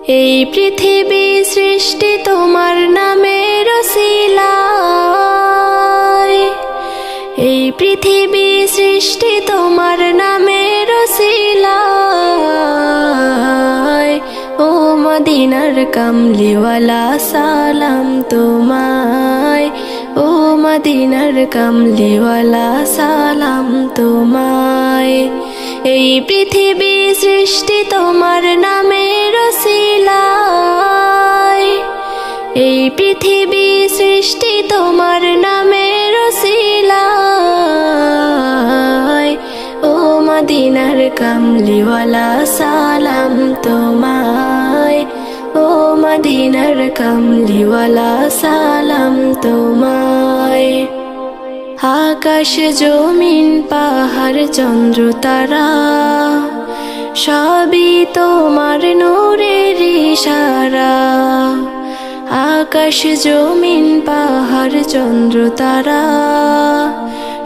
এই পৃথিবী সৃষ্টি তোমার নামের ওসিলায়, এই পৃথিবী সৃষ্টি তোমার নামের ওসিলায়। ও মদিনার কামলিওয়ালা সালাম তোমায়, ও মদিনার কামলিওয়ালা সালাম তোমায়। এই পৃথিবী সৃষ্টি তোমার নামের ওসিলায়, এই পৃথিবী সৃষ্টি তোমার নামের ওসিলায়। ও মদিনার কামলিওয়ালা সালাম তোমায়, ও মদিনার কামলিওয়ালা সালাম তোমায়। আকাশ জমিন পাহাড় চন্দ্র তারা সবই তোমার নূরের ইশারা। আকাশ জমিন পাহাড় চন্দ্র তারা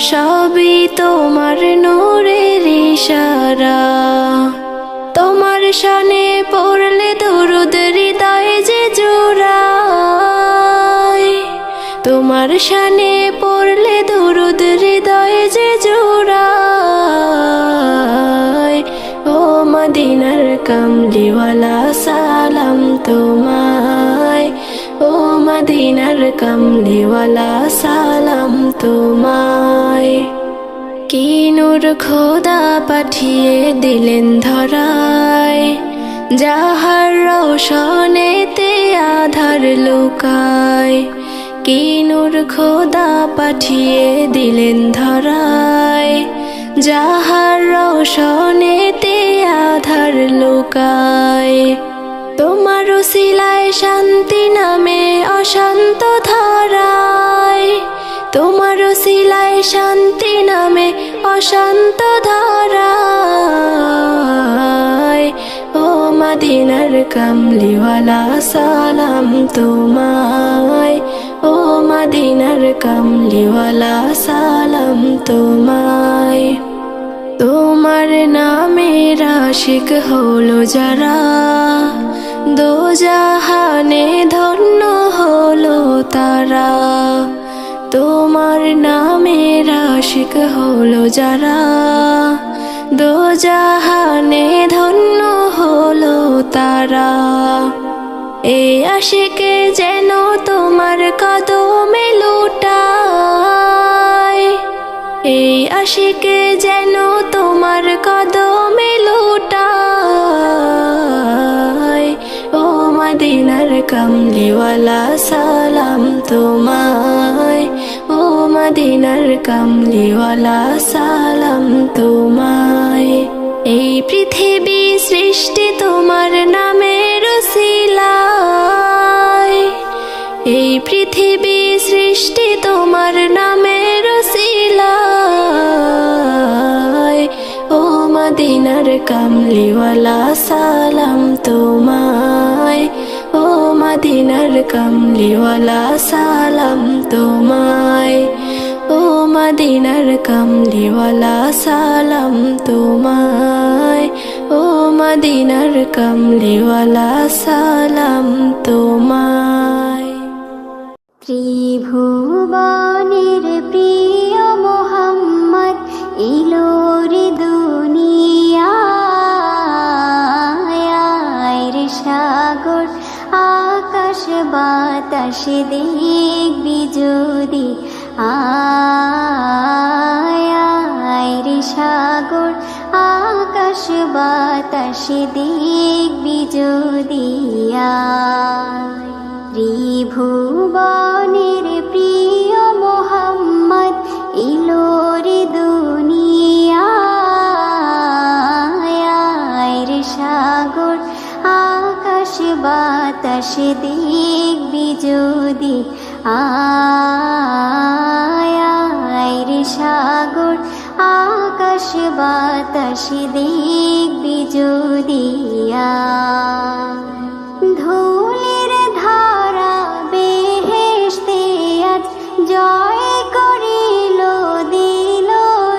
সবই তোমার নূরের ইশারা। তোমার শানে পড়লে দরুদ হৃদয় যে জোড়ায়, তোমার শানে পড়লে দরুদ হৃদয় যে জোড়ায়। ও মদিনার কামলিওয়ালা সালাম তোমায়, ও মদিনার কামলিওয়ালা সালাম তোমায়। কি নূর খোদা পাঠিয়ে দিলেন ধরায়, যাহার রোশনেতে আধার লুকায়। কি নূর খোদা পাঠিয়ে দিলেন ধরায়, যাহার রোশনেতে আধার লুকায়। তোমার ওসিলায় শান্তি নামে অশান্ত ধারায়, তোমার ওসিলায় শান্তি নামে অশান্ত ধারায়। ও মদিনার কামলিওয়ালা সালাম তোমায়, ও মদিনার কামলিওয়ালা সালাম তোমায়। তোমার নামের আশিক হলো যারা, দোজাহানে ধন্য হলো তারা। তোমার নামের আশিক হলো যারা, দোজাহানে ধন্য হলো তারা। এই আশিকে যেন তোমার কদমে লুটায়, এই আশিকে যেন তোমার কদমে লুটায়। ও মদিনার কামলিওয়ালা সালাম তোমায়, ও মদিনার কামলিওয়ালা সালাম তোমায়। এই পৃথিবী সৃষ্টি তোমার নামের ওসিলায়, এই পৃথিবী সৃষ্টি তোমার নামের ওসিলায়। ও মদিনার কামলিওয়ালা সালাম তোমায়, ও মদিনার কামলিওয়ালা সালাম তোমায়। ও মদিনার কামলিওয়ালা সালাম তোমায়, ও মদিনার কামলিওয়ালা সালাম তোমায়। ত্রিভুবনের প্রিয় মোহাম্মদ এলো রে দুনিয়ায়, রে সাগর আকাশ বাতাস দেখবি যদি আয়, রে সাগর আকাশ বাতাস দেখবি যদি আয়। ত্রিভুবনের প্রিয় মোহাম্মদ এলো রে দুনিয়ায়, রে সাগর আকাশ বাতাস দেখবি যদি আয়, রে সাগর আকাশ বাতাস দেখবি যদি আয়। ধুলির ধারা বেহেশতে আজ জয় করিল দিল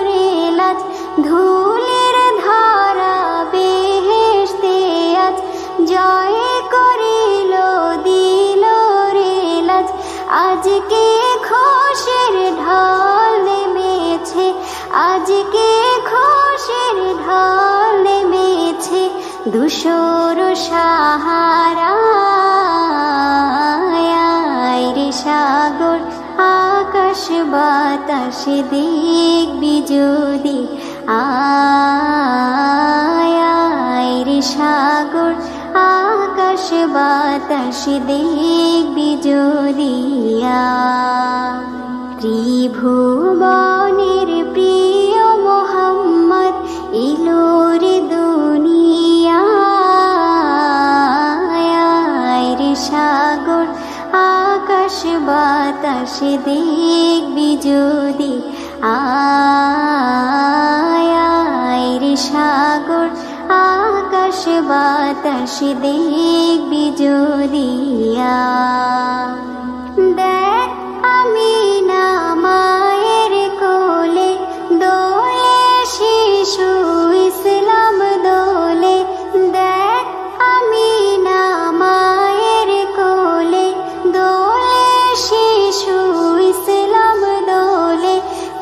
রে লাজ, ধুলির ধারা বেহেশতে আজ জয় আজকে খুশির ঢল নেমেছে, আজকে খুশির ঢল নেমেছে ধূসর সাহারায় রে সাগর আকাশ বাতাস দেখবি যদি, আয় রে সাগর আকাশ বাতাস দেখবি যদি। ত্রিভুবনের প্রিয় মোহাম্মদ এলো রে দুনিয়ায় রে সাগর আকাশ বাতাস দেখবি যদি, আয় রে সাগর আকাশ বাতাস দেখবি যদি। দেখ আমিনা মায়ের কোলে দোলে শিশু ইসলাম দোলে, দেখ আমিনা মায়ের কোলে দোলে শিশু ইসলাম দোলে,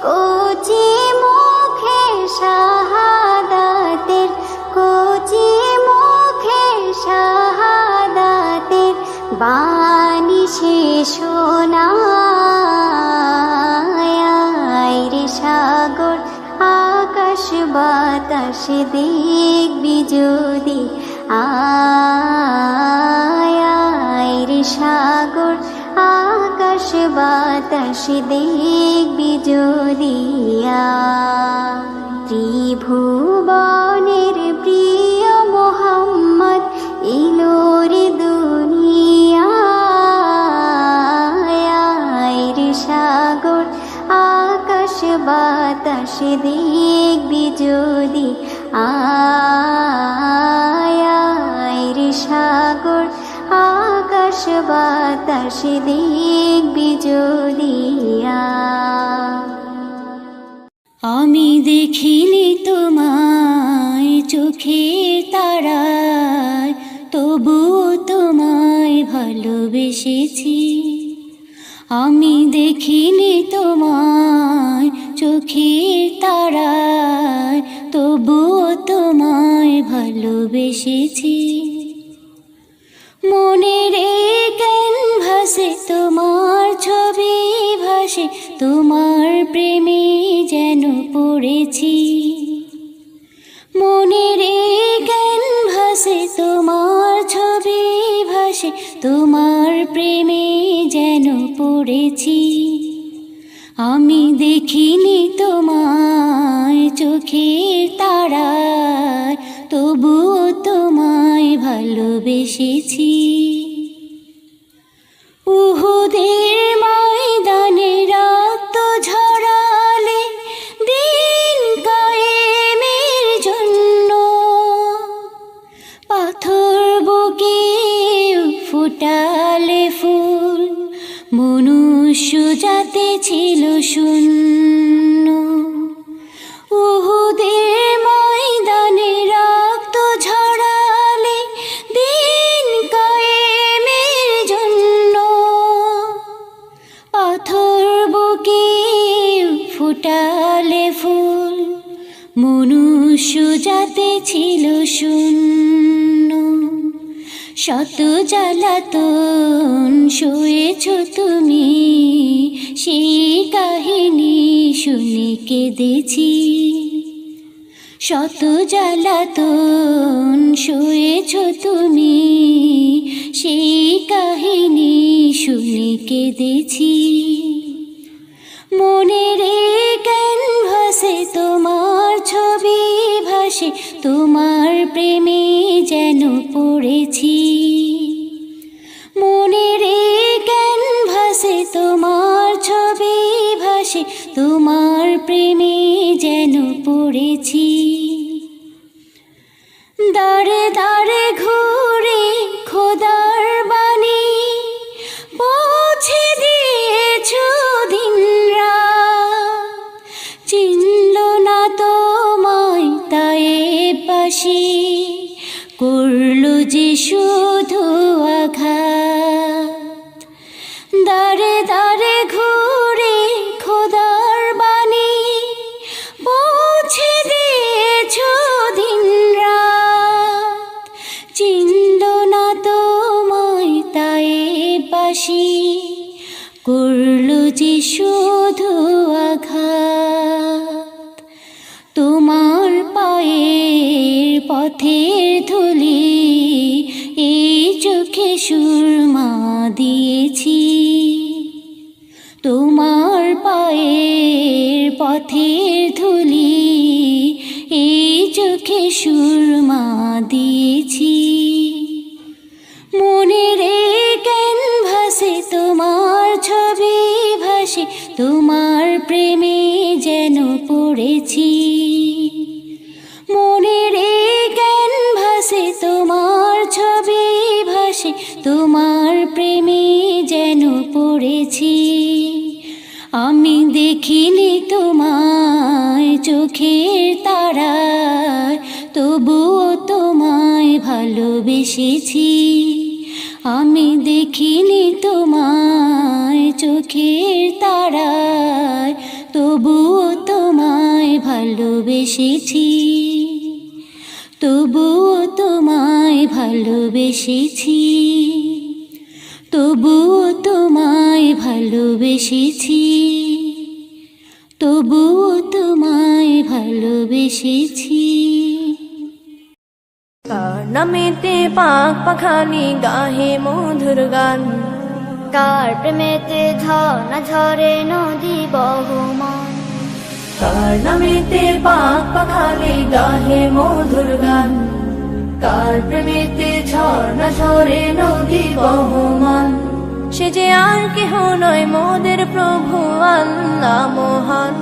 কচি মুখে শাহাদাতের, কচি মুখে শাহাদাতের বাণী সে শোনায় রে সাগর আকাশ বাতাস দেখবি যদি, আয় রে সাগর আকাশ বাতাস দেখবি যদি। ত্রিভুবনের প্রিয় মোহাম্মদ এলো রে দুনিয়ায় রে সাগর আকাশ বাতাস দেখবি যদি, আয় রে সাগর আকাশ বাতাস দেখবি যদি। আমি দেখিনি তোমায় চোখের তারায়, তবুও তোমায় ভালোবেসেছি। আমি দেখিনি তোমায় চোখের তারায়, তবুও তোমায় ভালোবেসেছি। মনের ক্যানভাসে তোমার ছবি ভাসে, তোমার প্রেমে যেন পড়েছি। মনের ক্যানভাসে তোমার ছবি ভাসে, তোমার প্রেমে যেন পড়েছি। আমি দেখিনি তোমায় চোখের তারায়, তবুও তোমায় ভালোবেসেছি। উহুদের ময়দানে রক্ত ঝরালে দিন কায়েমের জন্য, পাথর বুকে ফুটালে ফুল, মনুষ্য জাতি ছিল শূন্য। উহুদের ময়দানে রক্ত ঝরালে দিন কায়েমের জন্য, পাথর বুকে ফুটালে ফুল, মনুষ্য জাতি ছিল শূন্য। শত জ্বালাতন সয়েছ তুমি, সেই কাহিনী শুনে কেঁদেছি। শত জ্বালাতন সয়েছ তুমি, সেই কাহিনী শুনে কেঁদেছি। মনের ক্যানভাসে তোমার ছবি ভাসে, তোমার প্রেমে যেন পড়েছি। মনের ক্যানভাসে তোমার ছবি ভাসে, তোমার প্রেমে যেন পড়েছি। দাঁড়ে দাঁড়ে ঘুরে খোদার বাণী পৌঁছে দিয়েছ দিন রাত, চিনল না তোমায় তায়েবাসী, করলো যে শুধু আঘাত। দাঁড়ে দাঁড়ে ভাসি করলো যে শুধু আঘাত। তোমার পায়ের পথের ধুলি এই চোখে সুরমা দিয়েছি। তোমার পায়ের পথের ধুলি এই চোখে সুরমা দিয়েছি। মনের ক্যানভাসে তোমার ছবি ভাসে, তোমার প্রেমে যেন পড়েছি। মনের ক্যানভাসে তোমার ছবি ভাসে, তোমার প্রেমে যেন পড়েছি। আমি দেখিনি তোমায় চোখের তারায়, তবুও তোমায় ভালোবেসেছি। আমি দেখিনি তোমায় চোখের তারায়, তবুও তোমায় ভালোবেসেছি। তবুও তোমায় ভালোবেসেছি। তবুও তোমায় ভালোবেসেছি। তবুও তোমায় ভালোবেসেছি। কার নামেতে পাক পাখালি গাহে মধুর গান, কার প্রেমেতে ঝর্ণা ঝরে নদী বহমান, কার নামেতে পাক পাখালি গাহে মধুর গান, কার প্রেমেতে ঝর্ণা ঝরে নদী বহমান। সে যে আর কেহ নয় মোদের প্রভু আল্লাহ মহান।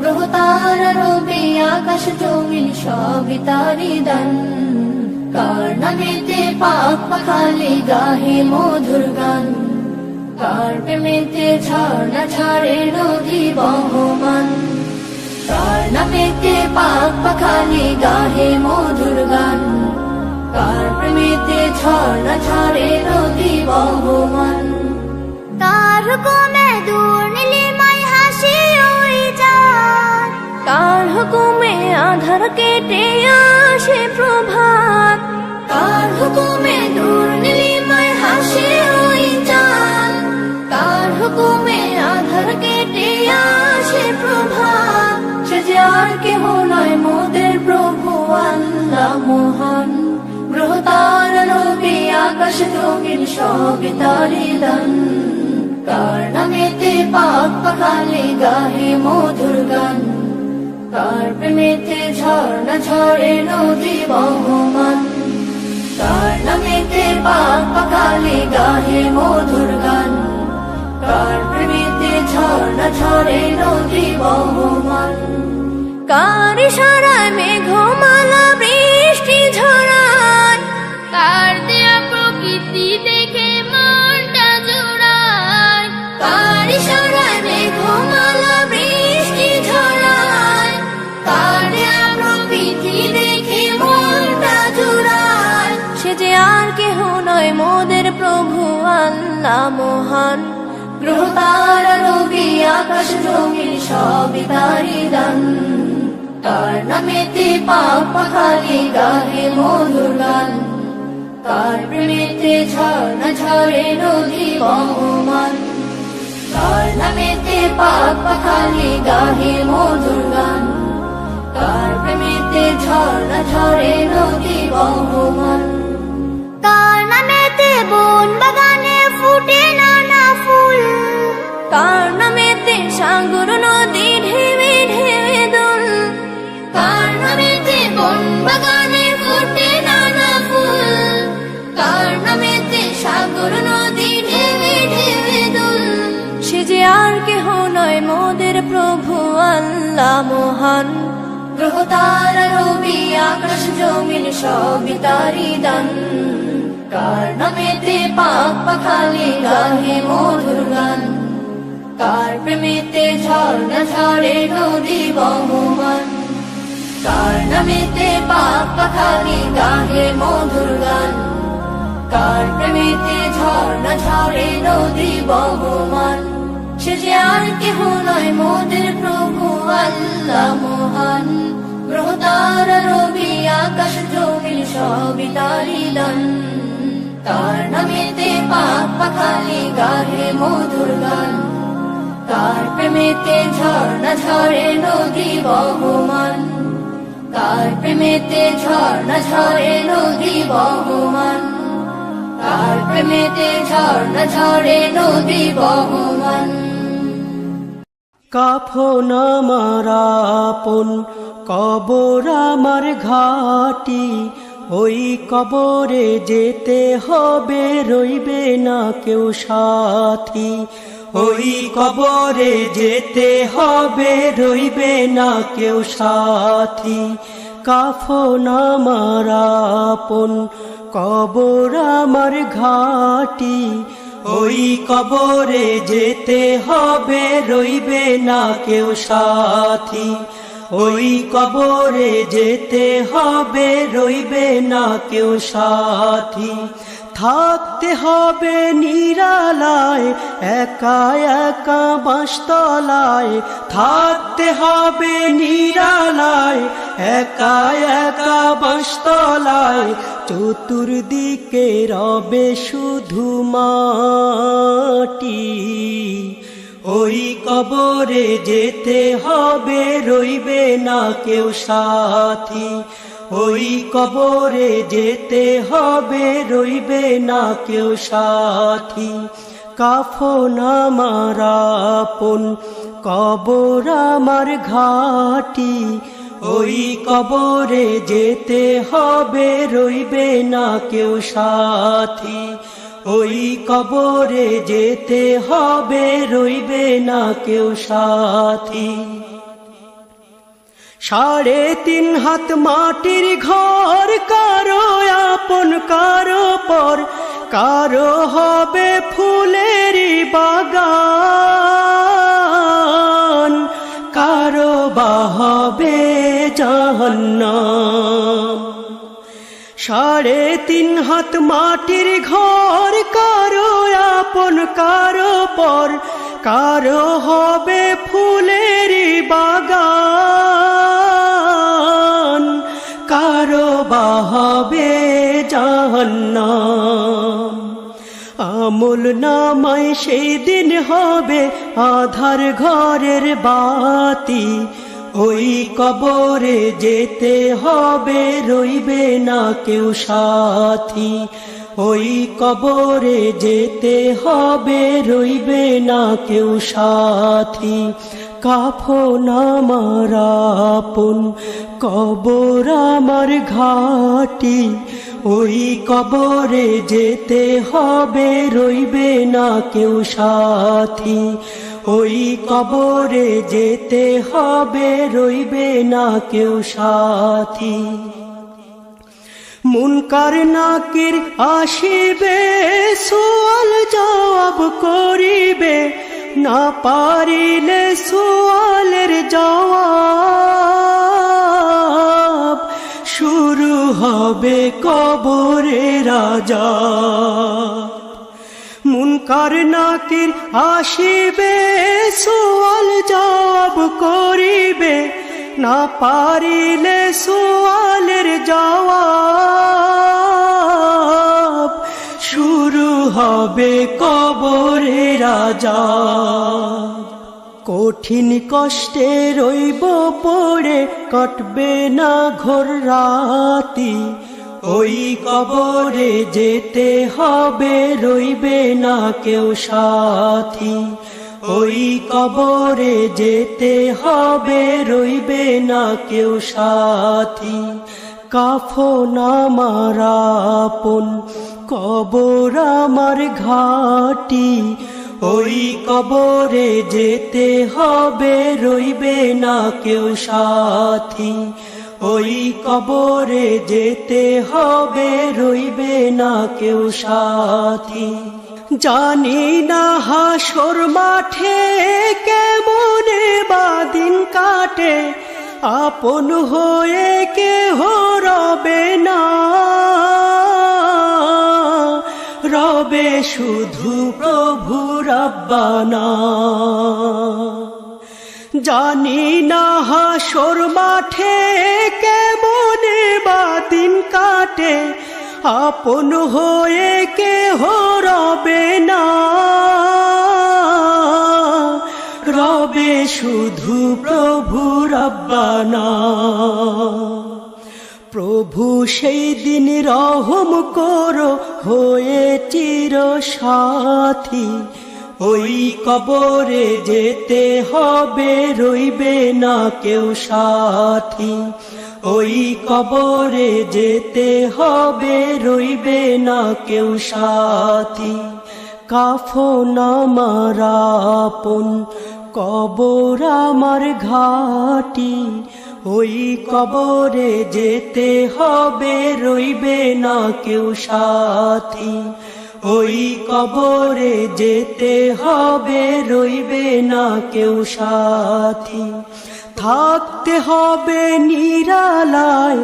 গ্রহ তারা রবি আকাশ জমিন সবই তারি দান, কার নামেতে পাক পাখালি গাহে মধুর গান, কার প্রেমেতে ঝর্ণা ঝরে নদী বহমান। কার নামেতে পাক পাখালি গাহে মধুর গান, কার প্রেমেতে ঝর্ণা ঝরে নদী বহমান। কার হুকুমে দূর নীলিমায় হাসি ওই চাঁদ, কার হুকুমে আধার কেটে আসে প্রভাত, কার হুকুমে দূর নীলিমায় হাসি ওই চাঁদ, কার হুকুমে আধার কেটে আসে প্রভাত। সে যে আর কেহ নয় মোদের প্রভু আল্লাহ মহান। গ্রহ তারা নবী আকাশ জমিন সবই তারি দান, কার নামেতে পাক পাখালি গাহে মধুর গান, কার প্রেমেতে ঝর্ণা ঝরে নদী বহমান। কার নামেতে পাক পাখালি গাহে মধুর গান, কার প্রেমেতে ঝর্ণা ঝরে নদী বহমান। কার ইশারায় মেঘমালা বৃষ্টি ঝরায়, কার দেয়া প্রকৃতি দেখে মনটা জোড়ায়, কার ইশারায় মেঘমালা বৃষ্টি ঝরায়, কার দেয়া প্রকৃতি দেখে মনটা জোড়ায়। সে যে আর কেহ নয় মোদের প্রভু আল্লাহ মহান। গ্রহ তারা রবি আকাশ জমিন সবই তারি দান, কার নামেতে পাক পাখালি গাহে মধুর গান, কার প্রেমেতে ঝর্ণা ঝরে নদী বহমান। কার নামেতে পাক পাখালি গাহে মধুর গান, কার প্রেমেতে ঝর্ণা ঝরে নদী বহমান। কার নামেতে বন বাগানে ফুটে নানা ফুল, কার নামেতে সাগর নদী ঢেউে ঢেউে দোল, কার নামেতে বন বাগানে ফুটে নানা ফুল, কার নামেতে সাগর নদী ঢেউে ঢেউে দোল। সে যে আর কেহ নয় মোদের প্রভু আল্লাহ মহান। গ্রহ তারা রবি আকাশ জমিন সবই তারি দান, কার নামেতে পাক পাখালি গাহে মধুর গান, কার প্রেমেতে ঝর্ণা ঝরে নদী বহমান। কার নামেতে পাক পাখালি গাহে মধুর গান, কার প্রেমেতে ঝর্ণা ঝরে নদী বহমান। সে যে আর কেহ নয় মোদের প্রভু আল্লাহ মহান। গ্রহ তারা রবি আকাশ জমিন সবই তারি দান, কার নামেতে পাক পাখালি গাহে মধুর গান, কার প্রেমেতে ঝর্ণা ঝরে নদী বহমান, কার প্রেমেতে ঝর্ণা ঝরে নদী বহমান, কার প্রেমেতে ঝর্ণা ঝরে নদী বহমান। কাফন আমার আপন, কবর আমার ঘাটি, ওই কবরে যেতে হবে, রইবে না কেউ সাথী। ওই কবরে যেতে হবে, রইবে না কেউ সাথী। কাফন আমার আপন, কবর আমার ঘাটি, ওই কবরে যেতে হবে, রইবে না কেউ সাথী। ওই কবরে যেতে হবে, রইবে না কেউ সাথী। থাকতে হবে নিরালায়, একা একা বাঁশতলায়, থাকতে হবে নিরালায়, একা একা বাঁশতলায়। চতুর্দিকে রবে শুধু মাটি, ওই কবরে যেতে হবে, রইবে না কেউ সাথী। ওই কবরে যেতে হবে, রইবে না কেউ সাথী। কাফন আমার আপন, কবর আমার ঘাটি, ওই কবরে যেতে হবে, রইবে না কেউ সাথী। ওই কবরে যেতে হবে, রইবে না কেউ সাথী। 3.5 হাত মাটির ঘর, কারো আপন কারো পর, কারো হবে ফুলেরই বাগান, কারো বা হবে জাহান্নাম। 3.5 হাত মাটির ঘর, কারো আপন কারো পর, কারো হবে ফুলেরই বাগান, কারো বা হবে জাহান্নাম। আমল নামায় সেই দিন হবে আধার ঘরের বাতি, ওই কবরে যেতে হবে, রইবে না কেউ সাথী। ওই কবরে যেতে হবে, রইবে না কেউ সাথী। কাফন আমার আপন, কবর আমার ঘাটি, ওই কবরে যেতে হবে, রইবে না কেউ সাথী। ওই কবরে যেতে হবে, রইবে না কেউ সাথী। মুনকার নাকির আসিবে, সুয়াল জবাব করিবে, না পারিলে সুয়ালের জবাব। শুরু হবে কবরের আযাব। মুনকার নাকির আসিবে, সুয়াল জবাব করিবে, না পারিলে সুয়ালের জবাব। শুরু হবে কবরের আযাব। কঠিন কষ্টে রইব পড়ে, কাটবে না ঘোর রাতি, ওই কবরে যেতে হবে, রইবে না কেউ সাথী। ওই কবরে যেতে হবে, রইবে না কেউ সাথী। কাফন আমার আপন, কবর আমার ঘাটি, ওই কবরে যেতে হবে, রইবে না কেউ সাথী। ওই কবরে যেতে হবে, রইবে না কেউ সাথী। জানি না হাসর মাঠে কেমনে বাদিন কাটে, আপন হয়ে কেহ রবে না, রবে শুধু প্রভু রাব্বানা। জানি না হাসর মাঠে কেমনে বাদিন কাটে, আপন হয়ে কেহ রবে না, রবে শুধু প্রভু রব্বানা। প্রভু সেই দিন রহম করো হয়ে চির সাথী, ওই কবরে যেতে হবে রইবে না কেউ সাথী, ওই কবরে যেতে হবে রইবে না কেউ সাথী। কাফন আমার আপন কবর আমার ঘাটি, ওই কবরে যেতে হবে রইবে না কেউ সাথী, ওই কবরে যেতে হবে রইবে না কেউ সাথী। থাকতে হবে নিরালায়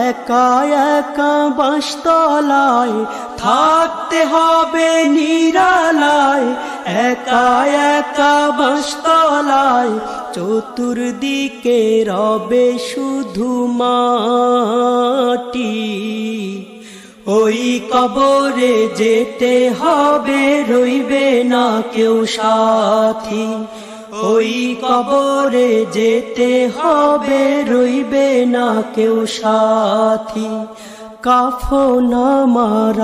একা একা বাঁশতলায়, থাকতে হবে নিরালায় একা একা বাঁশতলায়, চতুর্দিকে রবে শুধু মাটি, ওই কবরে যেতে হবে রইবে না কেউ সাথী, ওই কবরে যেতে হবে রইবে না কেউ সাথী। কাফন আমার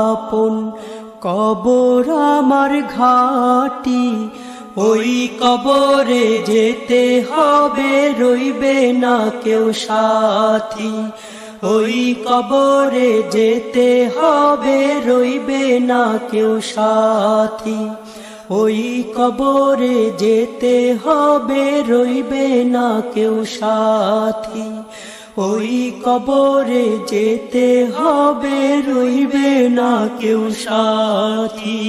আপন কবর আমার ঘাটি, ওই কবরে যেতে হবে রইবে না কেউ সাথী, ওই কবরে যেতে হবে রইবে না কেউ সাথী, ওই কবরে যেতে হবে রইবে না কেউ সাথী, ওই কবরে যেতে হবে রইবে না কেউ সাথী।